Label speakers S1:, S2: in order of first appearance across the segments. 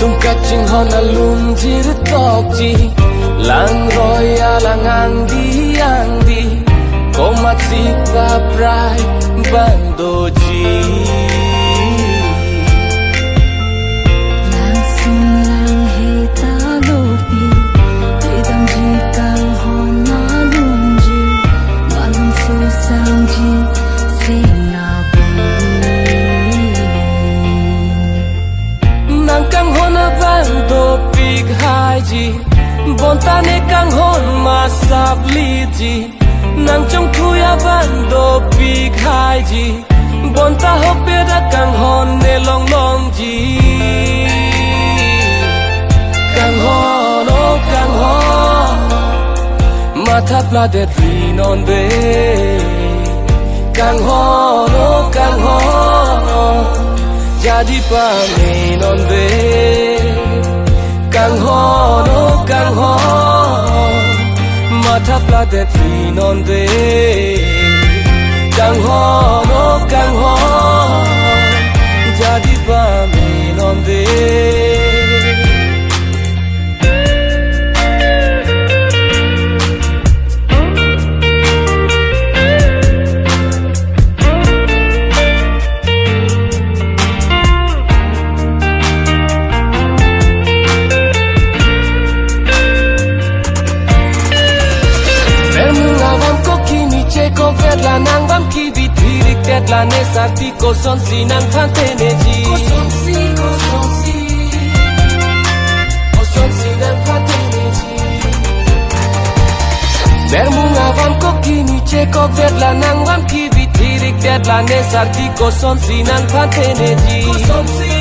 S1: tung kaching hon alum jir tokji lang roya lang angdi komat si paprai bandoji
S2: lang sung lang heta lopi pedam ji kal hon alum ji malum so sang ji sena
S1: nang kang hon bando pig haji bontane kang hon masabli ji nang trong thuya bando pig haji bonta hope da kang hon ne long long ji kang hon oh kang hon matha pladet rinon be kang hon oh kang hon jadi pa me non be kang hon oh kang hon matha pladet rinon be kang hon oh kang hon jadi pa me non be ko vet la nang bam ki bi thirik tet la ne sakti ko son si nang phan te ne ji ko son si nang phan te ne ji ber mu nga vam ko ki ni che ko vet la nang bam ki bi thirik tet la ne sakti ko son si nang phan te ne ji ko son si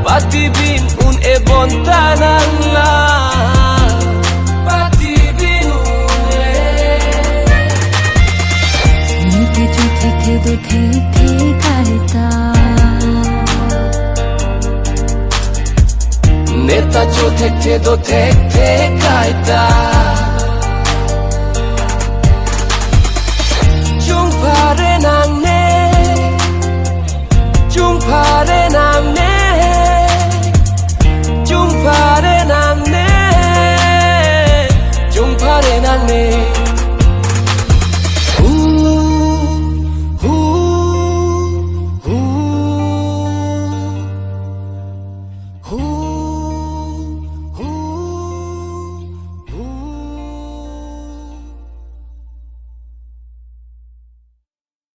S1: Patibin un e bontanan la Patibin un e
S2: Nite jo the do the kaita
S1: Neta jo the do the kaita